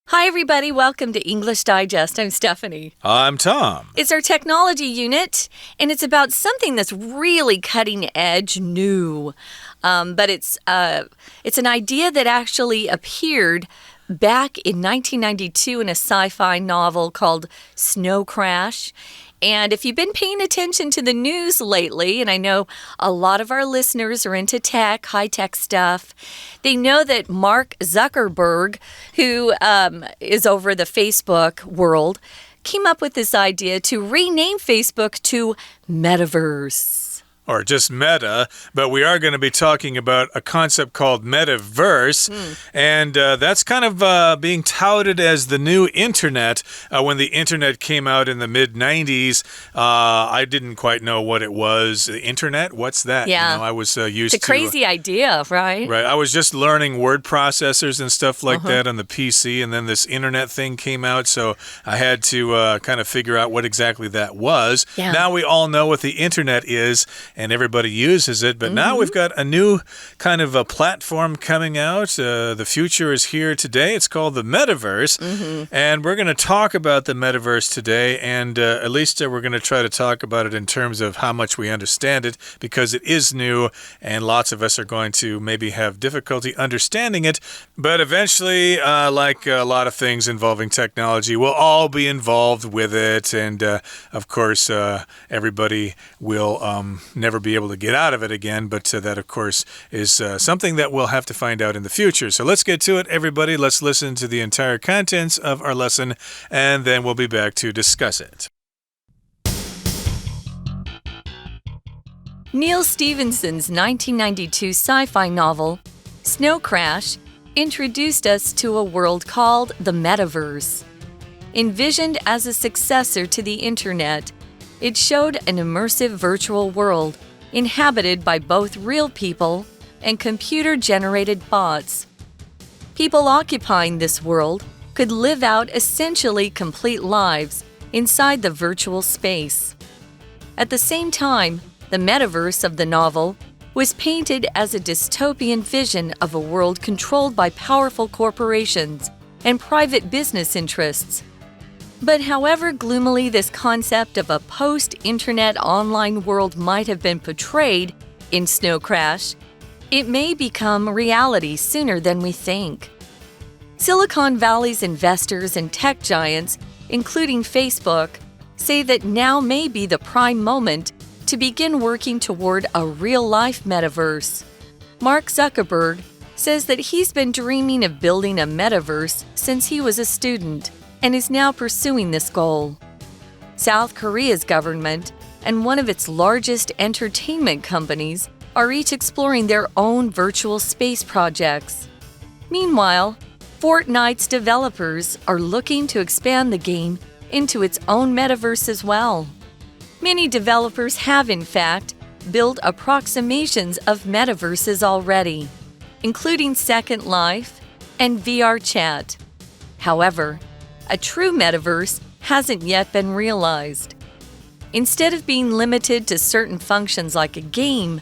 Hi, everybody. Welcome to English Digest. I'm Stephanie. I'm Tom. It's our technology unit, and it's about something that's really cutting edge new. But it's an idea that actually appeared back in 1992 in a sci-fi novel called Snow Crash. And if you've been paying attention to the news lately, and I know a lot of our listeners are into tech, high-tech stuff, they know that Mark Zuckerberg, who is over the Facebook world, came up with this idea to rename Facebook to Metaverse. Or just Meta, but we are going to be talking about a concept called Metaverse, and that's kind of being touted as the new internet. When the internet came out in the mid-90s, I didn't quite know what it was. The internet? What's that? Yeah. You know, I was used to... It's a crazy idea, right? Right. I was just learning word processors and stuff like that on the PC, and then this internet thing came out, so I had to kind of figure out what exactly that was. Yeah. Now we all know what the internet is, and everybody uses it. But now we've got a new kind of a platform coming out. The future is here today. It's called the Metaverse. And we're going to talk about the Metaverse today. And at least we're going to try to talk about it in terms of how much we understand it, because it is new and lots of us are going to maybe have difficulty understanding it. But eventually, like a lot of things involving technology, we'll all be involved with it. And of course, everybody will never be able to get out of it again, but that, of course, is something that we'll have to find out in the future. So let's get to it, everybody. Let's listen to the entire contents of our lesson, and then we'll be back to discuss it. Neil Stephenson's 1992 sci-fi novel, Snow Crash, introduced us to a world called the Metaverse. Envisioned as a successor to the Internet, it showed an immersive virtual world inhabited by both real people and computer-generated bots. People occupying this world could live out essentially complete lives inside the virtual space. At the same time, the metaverse of the novel was painted as a dystopian vision of a world controlled by powerful corporations and private business interests. But however gloomily this concept of a post-internet online world might have been portrayed in Snow Crash, it may become reality sooner than we think. Silicon Valley's investors and tech giants, including Facebook, say that now may be the prime moment to begin working toward a real-life metaverse. Mark Zuckerberg says that he's been dreaming of building a metaverse since he was a student, and is now pursuing this goal. South Korea's government and one of its largest entertainment companies are each exploring their own virtual space projects. Meanwhile, Fortnite's developers are looking to expand the game into its own metaverse as well. Many developers have, in fact, built approximations of metaverses already, including Second Life and VR Chat. However, a true metaverse hasn't yet been realized. Instead of being limited to certain functions like a game,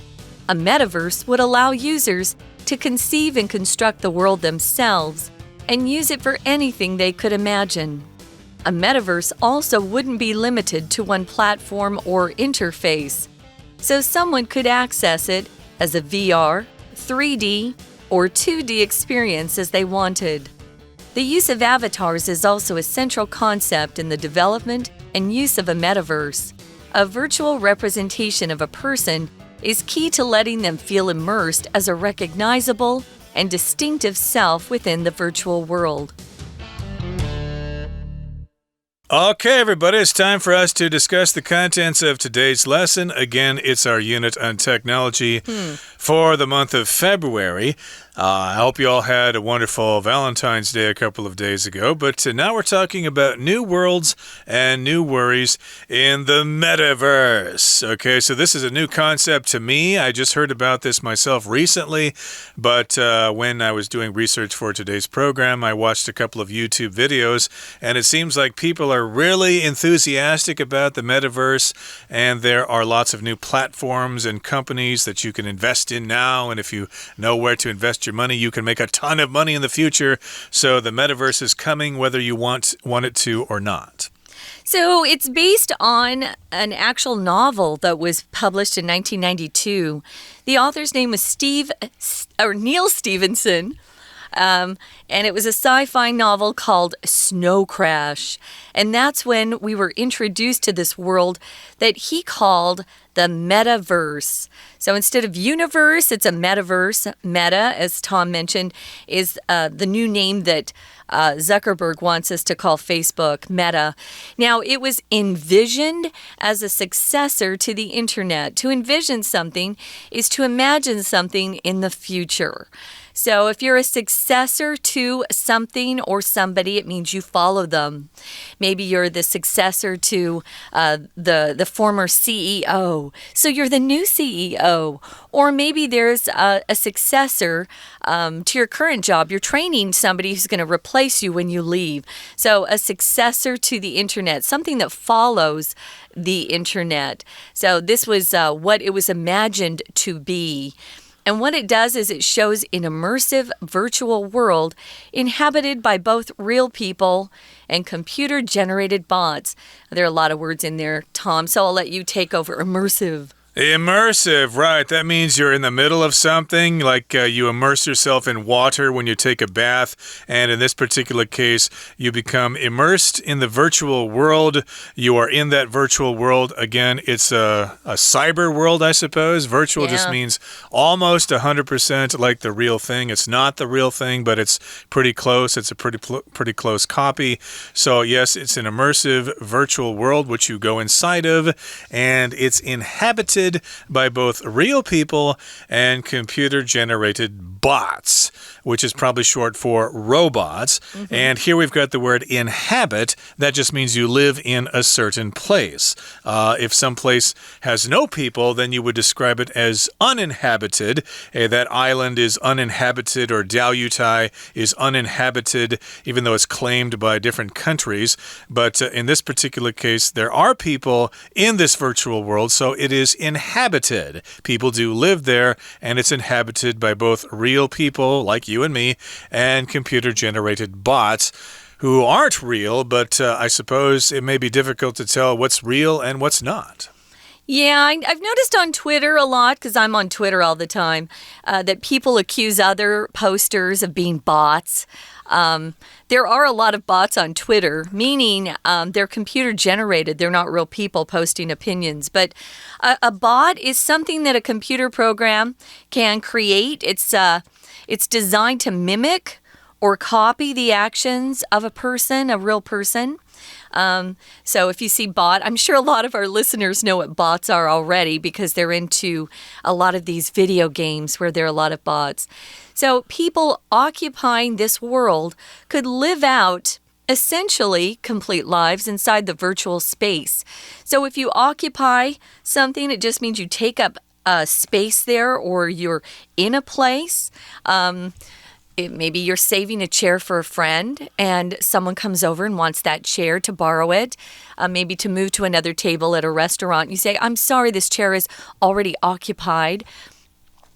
a metaverse would allow users to conceive and construct the world themselves and use it for anything they could imagine. A metaverse also wouldn't be limited to one platform or interface, so someone could access it as a VR, 3D, or 2D experience as they wanted. The use of avatars is also a central concept in the development and use of a metaverse. A virtual representation of a person is key to letting them feel immersed as a recognizable and distinctive self within the virtual world. Okay, everybody, it's time for us to discuss the contents of today's lesson. Again, it's our unit on technology for the month of February. I hope you all had a wonderful Valentine's Day a couple of days ago, but now we're talking about new worlds and new worries in the metaverse. Okay, so this is a new concept to me. I just heard about this myself recently, but when I was doing research for today's program, I watched a couple of YouTube videos, and it seems like people are really enthusiastic about the metaverse, and there are lots of new platforms and companies that you can invest in now, and if you know where to invest invest your money, you can make a ton of money in the future. So the metaverse is coming whether you want it to or not. So it's based on an actual novel that was published in 1992. The author's name was Neil Stephenson. And it was a sci-fi novel called Snow Crash. And that's when we were introduced to this world that he called the Metaverse. So instead of universe, it's a metaverse. Meta, as Tom mentioned, is the new name that Zuckerberg wants us to call Facebook, Meta. Now, it was envisioned as a successor to the internet. To envision something is to imagine something in the future. So if you're a successor to something or somebody, it means you follow them. Maybe you're the successor to the former CEO, so you're the new CEO. Or maybe there's a successor to your current job. You're training somebody who's going to replace you when you leave. So a successor to the internet, something that follows the internet. So this was what it was imagined to be. And what it does is it shows an immersive virtual world inhabited by both real people and computer-generated bots. There are a lot of words in there, Tom, so I'll let you take over. Immersive. Immersive, right. That means you're in the middle of something, like you immerse yourself in water when you take a bath. And in this particular case, you become immersed in the virtual world. You are in that virtual world. Again, it's a cyber world, I suppose. Virtual just means almost 100% like the real thing. It's not the real thing, but it's pretty close. It's a pretty close copy. So yes, it's an immersive virtual world which you go inside of, and it's inhabited by both real people and computer-generated bots, which is probably short for robots. And here we've got the word inhabit. That just means you live in a certain place. If some place has no people, then you would describe it as uninhabited. That island is uninhabited, or Diaoyutai is uninhabited, even though it's claimed by different countries. But in this particular case, there are people in this virtual world, so it is inhabited. People do live there, and it's inhabited by both real people like you and me and computer-generated bots who aren't real, but I suppose it may be difficult to tell what's real and what's not. Yeah, I've noticed on Twitter a lot, because I'm on Twitter all the time, that people accuse other posters of being bots. There are a lot of bots on Twitter, meaning they're computer-generated. They're not real people posting opinions. But a bot is something that a computer program can create. It's designed to mimic or copy the actions of a person, a real person. So if you see bot, I'm sure a lot of our listeners know what bots are already because they're into a lot of these video games where there are a lot of bots. So people occupying this world could live out essentially complete lives inside the virtual space. So if you occupy something, it just means you take up space there, or you're in a place. Maybe you're saving a chair for a friend and someone comes over and wants that chair to borrow it, maybe to move to another table at a restaurant. You say, I'm sorry, this chair is already occupied,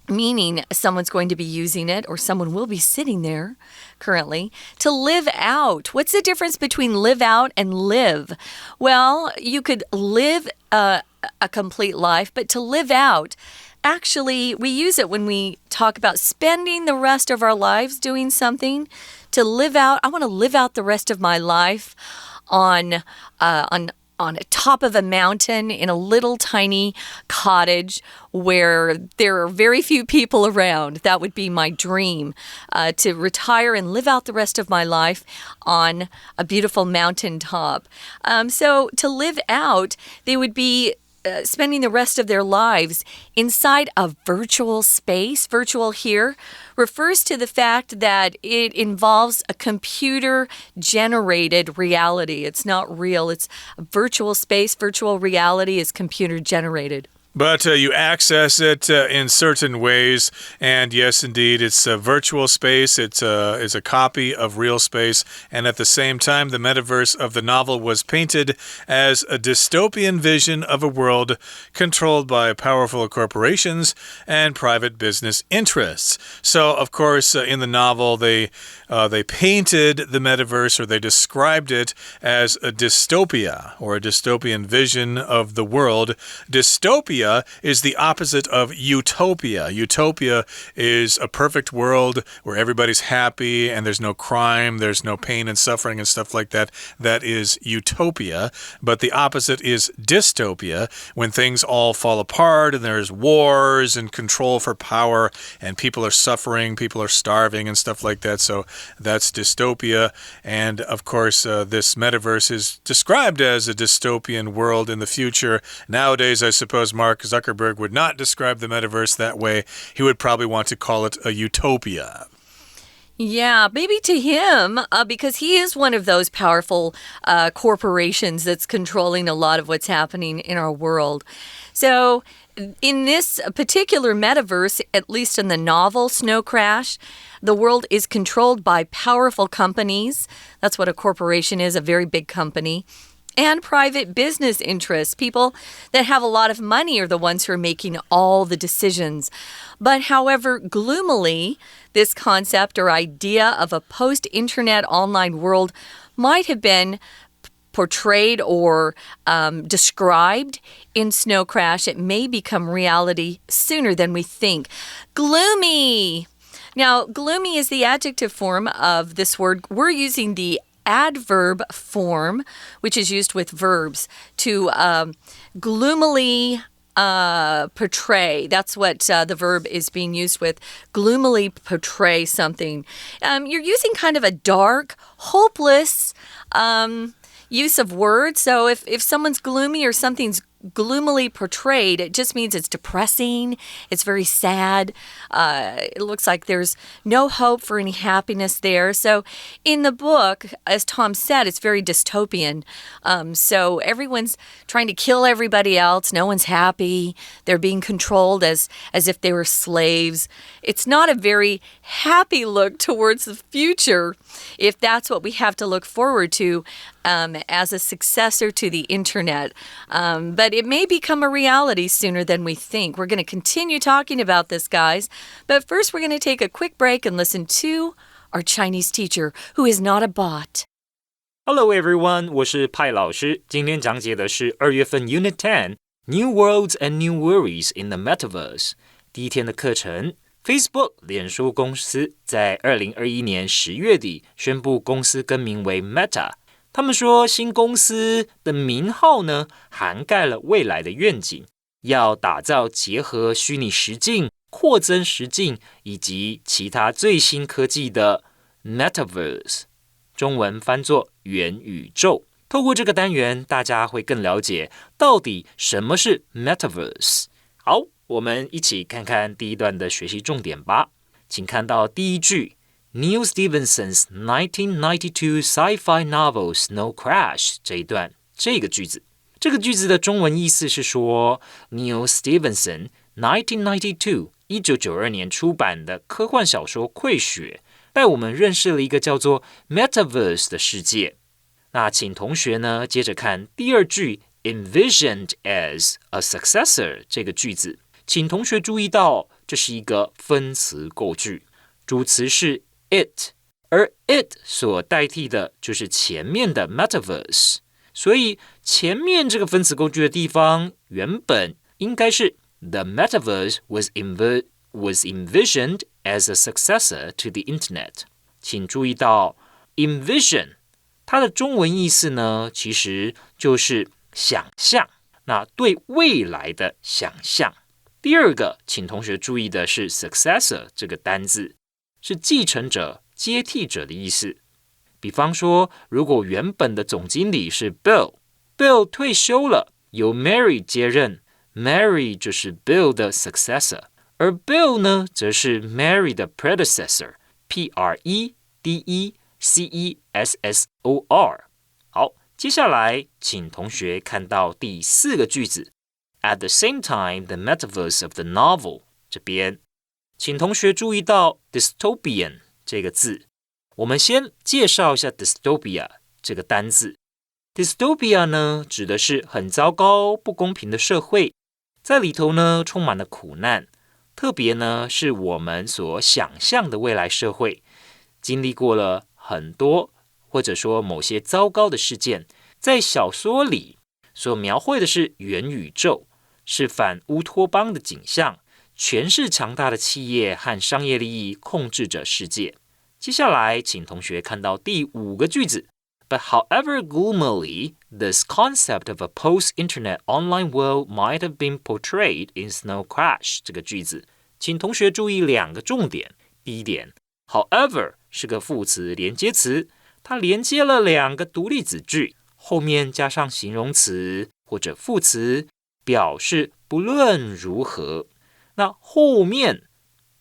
meaning someone's going to be using it, or someone will be sitting there currently. To live out. What's the difference between live out and live? Well, you could live a complete life, but to live out, actually, we use it when we talk about spending the rest of our lives doing something. To live out, I want to live out the rest of my life on top of a mountain in a little tiny cottage where there are very few people around. That would be my dream, to retire and live out the rest of my life on a beautiful mountaintop. So to live out, they would be spending the rest of their lives inside a virtual space. Virtual here refers to the fact that it involves a computer-generated reality. It's not real. It's a virtual space. Virtual reality is computer-generated. But you access it in certain ways. And yes, indeed, it's a virtual space. It's a copy of real space. And at the same time, the metaverse of the novel was painted as a dystopian vision of a world controlled by powerful corporations and private business interests. So, of course, in the novel, they painted the metaverse, or they described it as a dystopia, or a dystopian vision of the world. Dystopia is the opposite of utopia. Utopia is a perfect world where everybody's happy and there's no crime, there's no pain and suffering and stuff like that. That is utopia. But the opposite is dystopia, when things all fall apart and there's wars and control for power and people are suffering, people are starving and stuff like that. So that's dystopia. And of course, this metaverse is described as a dystopian world in the future. Nowadays, I suppose Mark Zuckerberg would not describe the metaverse that way. He would probably want to call it a utopia. Yeah, maybe to him, because he is one of those powerful corporations that's controlling a lot of what's happening in our world. So in this particular metaverse, at least in the novel Snow Crash, the world is controlled by powerful companies. That's what a corporation is, a very big company. And private business interests. People that have a lot of money are the ones who are making all the decisions. But however, gloomily, this concept or idea of a post-internet online world might have been portrayed or described in Snow Crash. It may become reality sooner than we think. Gloomy. Now, gloomy is the adjective form of this word. We're using the adverb form, which is used with verbs, to gloomily portray. That's what the verb is being used with. Gloomily portray something. You're using kind of a dark, hopeless use of words. So if someone's gloomy or something's gloomily portrayed, it just means it's depressing, it's very sad, it looks like there's no hope for any happiness there. So in the book, as Tom said, it's very dystopian. So everyone's trying to kill everybody else, no one's happy, they're being controlled as if they were slaves. It's not a very happy look towards the future if that's what we have to look forward to as a successor to the internet. But it may become a reality sooner than we think. We're going to continue talking about this, guys. But first, we're going to take a quick break and listen to our Chinese teacher, who is not a bot. Hello everyone, 我是派老师。今天讲解的是2月份 Unit 10 New Worlds and New Worries in the Metaverse 第一天的课程。Facebook 脸书公司在2021年10月底宣布公司更名为 Meta。他们说新公司的名号呢，涵盖了未来的愿景，要打造结合虚拟实境、扩增实境以及其他最新科技的 Metaverse， 中文翻作元宇宙。透过这个单元，大家会更了解到底什么是 Metaverse。好，我们一起看看第一段的学习重点吧。请看到第一句。Neil Stephenson's 1992 sci-fi novel Snow Crash 这一段，这个句子的中文意思是说 Neil Stephenson 1992 1992年出版的科幻小说《溃雪》带我们认识了一个叫做 Metaverse 的世界。那请同学呢接着看第二句 envisioned as a successor 这个句子，请同学注意到这是一个分词构句，主词是it， 而 it 所代替的就是前面的 metaverse， 所以前面这个分词构句的地方原本应该是 The metaverse was envisioned as a successor to the internet。 请注意到 envision 它的中文意思呢，其实就是想象，那对未来的想象。第二个请同学注意的是 successor 这个单字，是继承者、接替者的意思。比方说，如果原本的总经理是 Bill 退休了，由 Mary 接任， Mary 就是 Bill 的 successor， 而 Bill 呢，则是 Mary 的 predecessor， predecessor。好，接下来请同学看到第四个句子 At the same time, the metaverse of the novel 这边，请同学注意到 dystopian 这个字。我们先介绍一下 dystopia 这个单字。Dystopia 呢，指的是很糟糕、不公平的社会，在里头呢充满了苦难，特别呢是我们所想象的未来社会，经历过了很多或者说某些糟糕的事件。在小说里所描绘的是元宇宙，是反乌托邦的景象，全是强大的企业和商业利益控制着世界。接下来请同学看到第5个句子。But however gloomily, this concept of a post-internet online world might have been portrayed in Snow Crash 这个句子，请同学注意2个重点。第一点 ，however 是个副词连接词，它连接了2个独立子句，后面加上形容词或者副词，表示不论如何。那后面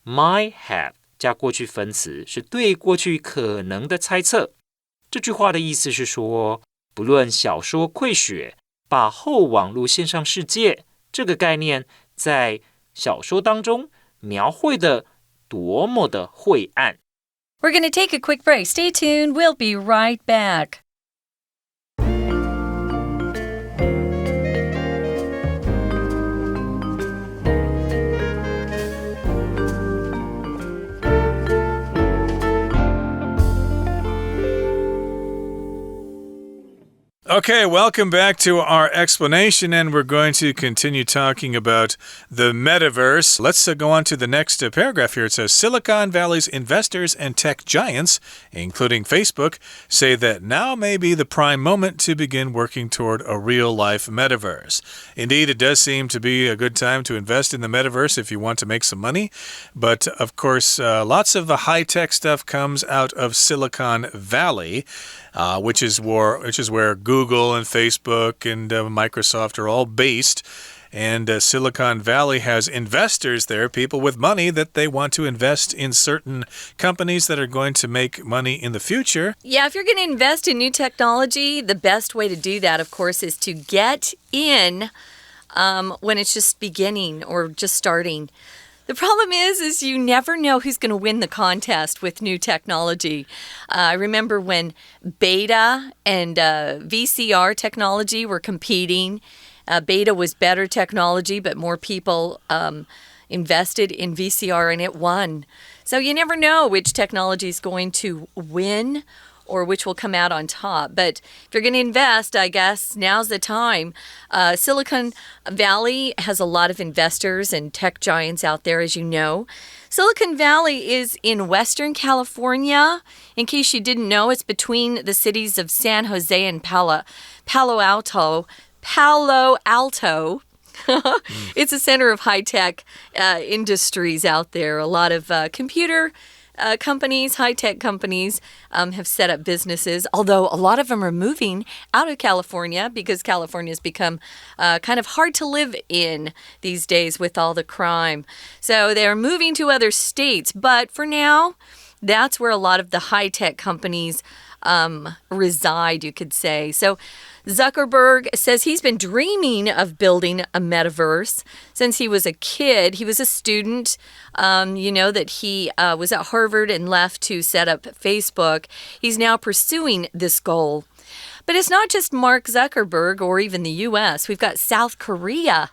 might have 加过去分词，是对过去可能的猜测。这句话的意思是说，不论小说溃血，把后网络线上世界这个概念在小说当中描绘的多么的晦暗。We're going to take a quick break. Stay tuned. We'll be right back. Okay, welcome back to our explanation, and we're going to continue talking about the metaverse. Let's go on to the next paragraph here. It says, Silicon Valley's investors and tech giants, including Facebook, say that now may be the prime moment to begin working toward a real-life metaverse. Indeed, it does seem to be a good time to invest in the metaverse if you want to make some money. But, of course, lots of the high-tech stuff comes out of Silicon Valley, which is where Google and Facebook and Microsoft are all based. And Silicon Valley has investors there, people with money that they want to invest in certain companies that are going to make money in the future. Yeah, if you're going to invest in new technology, the best way to do that, of course, is to get in when it's just beginning or just starting. The problem is you never know who's going to win the contest with new technology. I remember when beta and VCR technology were competing. Beta was better technology, but more people invested in VCR and it won. So you never know which technology is going to win or which will come out on top. But if you're going to invest, I guess now's the time. Silicon Valley has a lot of investors and tech giants out there, as you know. Silicon Valley is in Western California. In case you didn't know, it's between the cities of San Jose and Palo Alto. It's a center of high-tech industries out there. A lot of computer companies, high-tech companies have set up businesses, although a lot of them are moving out of California because California has become kind of hard to live in these days with all the crime. So they're moving to other states, but for now, that's where a lot of the high-tech companies reside, you could say. So Zuckerberg says he's been dreaming of building a metaverse since he was a kid. He was a student. You know that he was at Harvard and left to set up Facebook. He's now pursuing this goal. But it's not just Mark Zuckerberg or even the U.S. We've got South Korea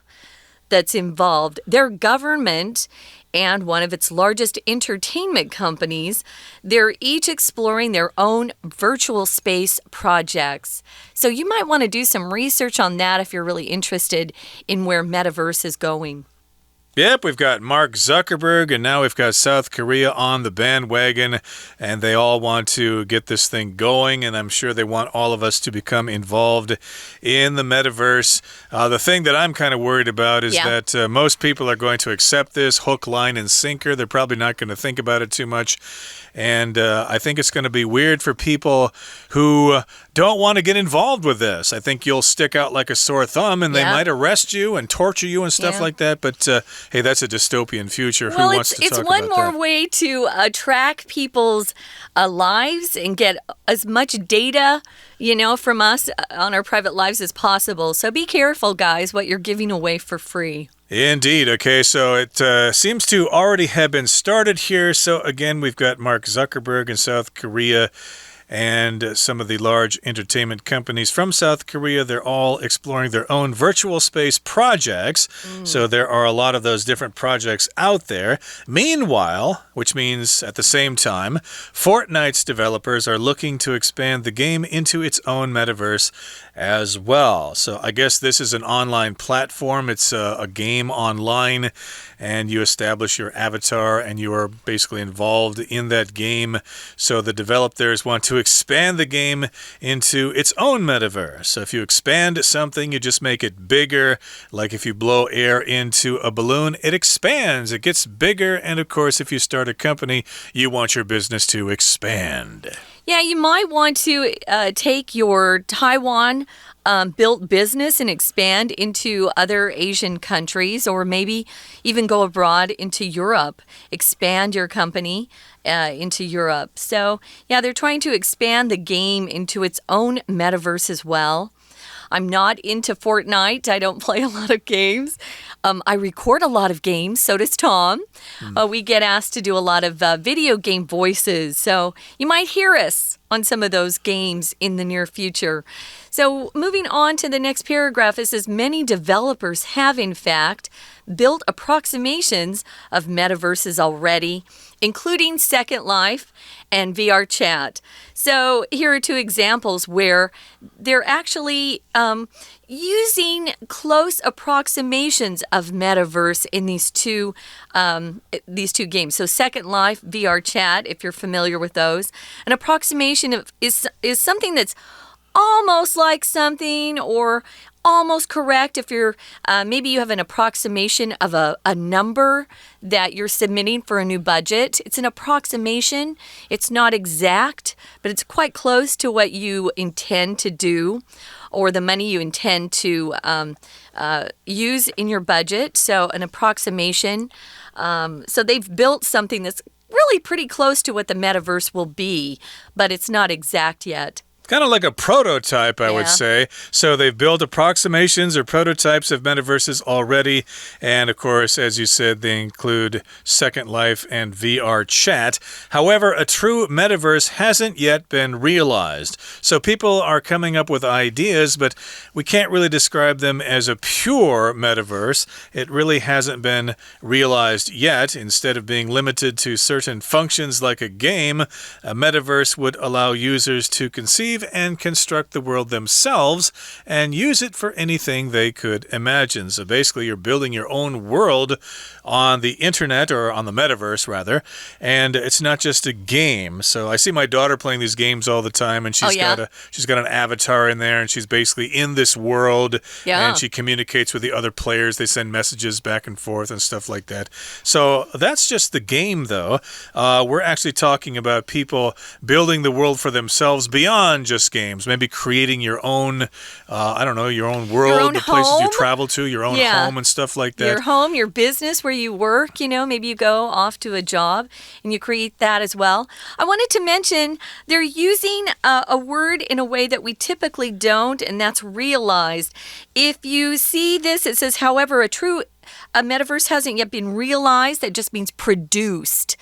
that's involved. Their government and one of its largest entertainment companies, they're each exploring their own virtual space projects. So you might want to do some research on that if you're really interested in where Metaverse is going. Yep, we've got Mark Zuckerberg, and now we've got South Korea on the bandwagon, and they all want to get this thing going, and I'm sure they want all of us to become involved in the metaverse. The thing that I'm kind of worried about is that most people are going to accept this hook, line, and sinker. They're probably not going to think about it too much. And I think it's going to be weird for people who don't want to get involved with this. I think you'll stick out like a sore thumb and they might arrest you and torture you and stuff like that. But hey, that's a dystopian future. Well, who wants to talk about that? It's one more way to track people's lives and get as much data, from us on our private lives as possible. So be careful, guys, what you're giving away for free. Indeed. Okay, so it seems to already have been started here. So again, we've got Mark Zuckerberg in South Korea and some of the large entertainment companies from South Korea. They're all exploring their own virtual space projects. So there are a lot of those different projects out there. Meanwhile, which means at the same time, Fortnite's developers are looking to expand the game into its own metaverse as well. So I guess this is an online platform. It's a game online, and you establish your avatar and you are basically involved in that game. So the developers want to expand the game into its own metaverse. So if you expand something, you just make it bigger. Like if you blow air into a balloon, it expands, it gets bigger. And of course, if you start a company, you want your business to expand. Yeah, you might want to take your Taiwan built business and expand into other Asian countries, or maybe even go abroad into Europe, expand your company into Europe. So, yeah, they're trying to expand the game into its own metaverse as well. I'm not into Fortnite. I don't play a lot of games. I record a lot of games. So does Tom. We get asked to do a lot of video game voices. So you might hear us on some of those games in the near future. So moving on to the next paragraph, it says many developers have, in fact, built approximations of metaverses already, including Second Life and VR Chat. So here are two examples where they're actually using close approximations of metaverse in these two games. So Second Life, VR Chat, if you're familiar with those. An approximation is something that's almost like something, or almost correct if you're maybe you have an approximation of a number that you're submitting for a new budget. It's an approximation. It's not exact, but it's quite close to what you intend to do, or the money you intend to use in your budget. So an approximation. So they've built something that's really pretty close to what the metaverse will be, but it's not exact yet. Kind of like a prototype, I would say. So they've built approximations or prototypes of metaverses already. And of course, as you said, they include Second Life and VR Chat. However, a true metaverse hasn't yet been realized. So people are coming up with ideas, but we can't really describe them as a pure metaverse. It really hasn't been realized yet. Instead of being limited to certain functions like a game, a metaverse would allow users to conceive and construct the world themselves and use it for anything they could imagine. So basically, you're building your own world on the internet, or on the metaverse rather, and it's not just a game. So I see my daughter playing these games all the time, and she's got an avatar in there, and she's basically in this world, and she communicates with the other players. They send messages back and forth and stuff like that. So that's just the game, though. We're actually talking about people building the world for themselves beyond just games, maybe creating your own, your own world, the places you travel to, your own home and stuff like that. Your home, your business where you work, maybe you go off to a job and you create that as well. I wanted to mention they're using a word in a way that we typically don't, and that's realized. If you see this, it says, however, a metaverse hasn't yet been realized. That just means produced.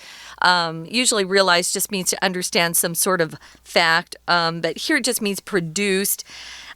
Usually realized just means to understand some sort of fact, but here it just means produced.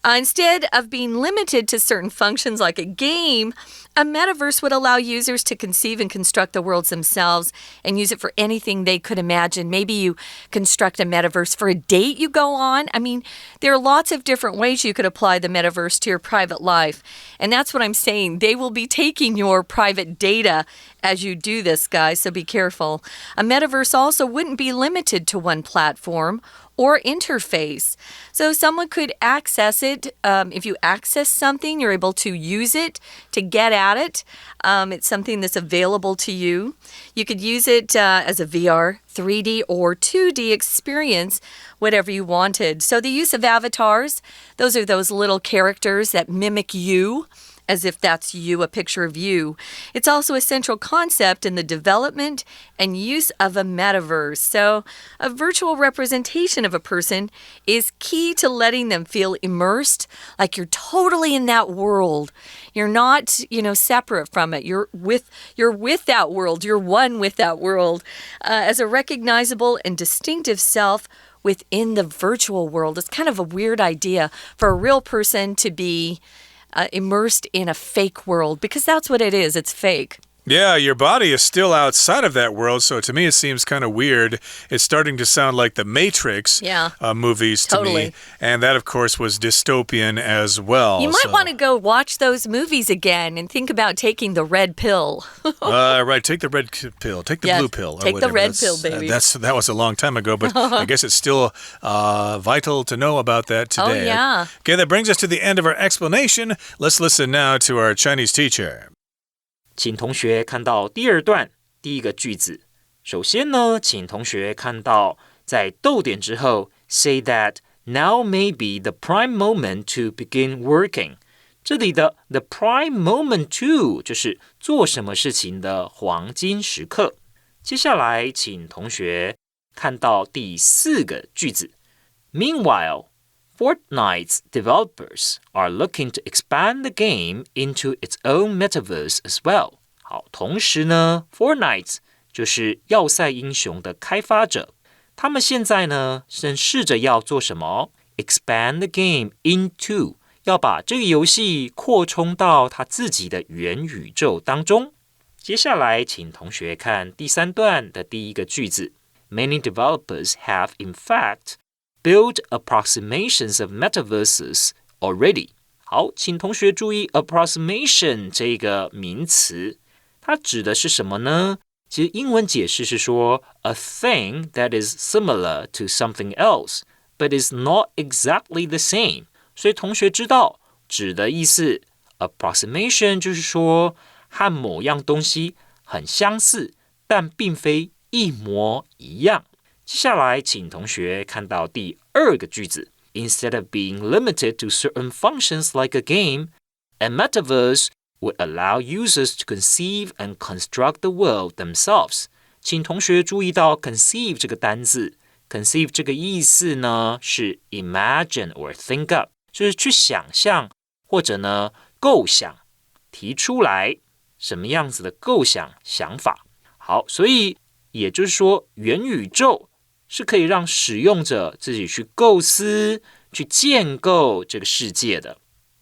Instead of being limited to certain functions like a game, a metaverse would allow users to conceive and construct the worlds themselves and use it for anything they could imagine. Maybe you construct a metaverse for a date you go on. I mean, there are lots of different ways you could apply the metaverse to your private life. And that's what I'm saying. They will be taking your private data as you do this, guys, so be careful. A metaverse also wouldn't be limited to one platform or interface. So someone could access it. If you access something, you're able to use it to get at it. It's something that's available to you. You could use it as a VR, 3D, or 2D experience, whatever you wanted. So the use of avatars, those are those little characters that mimic you, as if that's you, a picture of you. It's also a central concept in the development and use of a metaverse. So a virtual representation of a person is key to letting them feel immersed, like you're totally in that world. You're not, separate from it. You're with that world. You're one with that world. As a recognizable and distinctive self within the virtual world. It's kind of a weird idea for a real person to be immersed in a fake world, because that's what it is. It's fake. Yeah, your body is still outside of that world, so to me it seems kind of weird. It's starting to sound like the Matrix movies to me. And that, of course, was dystopian as well. You might want to go watch those movies again and think about taking the red pill. Right, take the red pill. Take the blue pill. Take the red pill, baby. That was a long time ago, but I guess it's still vital to know about that today. Oh, yeah. Okay, that brings us to the end of our explanation. Let's listen now to our Chinese teacher. 请同学看到第二段第一个句子。首先呢，请同学看到在逗点之后 say that now may be the prime moment to begin working。这里的 the prime moment to 就是做什么事情的黄金时刻。接下来，请同学看到第四个句子。Meanwhile, Fortnite's developers are looking to expand the game into its own metaverse as well. 好，同时呢 ，Fortnite 就是要塞英雄的开发者，他们现在呢正试着要做什么 ？Expand the game into， 要把这个游戏扩充到他自己的元宇宙当中。接下来，请同学看第三段的第一个句子。Many developers have, in fact,Build approximations of metaverses already. 好，请同学注意 approximation 这个名词，它指的是什么呢？其实英文解释是说 a thing that is similar to something else, but is not exactly the same. 所以同学知道指的意思 approximation 就是说和某样东西很相似，但并非一模一样。接下来，请同学看到第二个句子。Instead of being limited to certain functions like a game, a metaverse would allow users to conceive and construct the world themselves. 请同学注意到 conceive 这个单字 ，conceive 这个意思呢是 imagine or think up， 就是去想象或者呢构想，提出来什么样子的构想想法。好，所以也就是说，元宇宙是可以让使用者自己去构思、去建构这个世界的。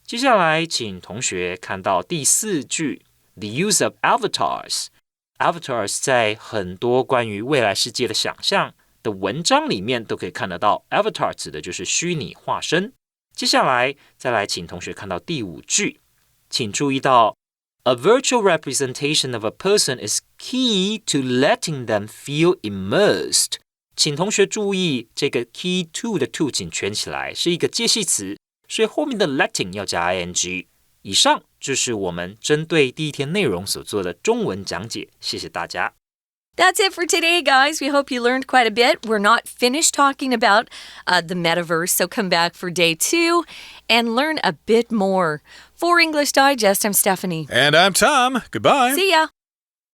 接下来，请同学看到第四句 ，the use of avatars。avatars 在很多关于未来世界的想象的文章里面都可以看得到 ，avatar 指的就是虚拟化身。接下来，再来请同学看到第五句，请注意到 ，a virtual representation of a person is key to letting them feel immersed。请同学注意，这个 key to 的 to 请圈起来，是一个介系词，所以后面的 letting 要加 ing。以上就是我们针对第一天内容所做的中文讲解，谢谢大家。That's it for today, guys. We hope you learned quite a bit. We're not finished talking about the metaverse, so come back for day 2 and learn a bit more. For English Digest, I'm Stephanie. And I'm Tom. Goodbye. See ya.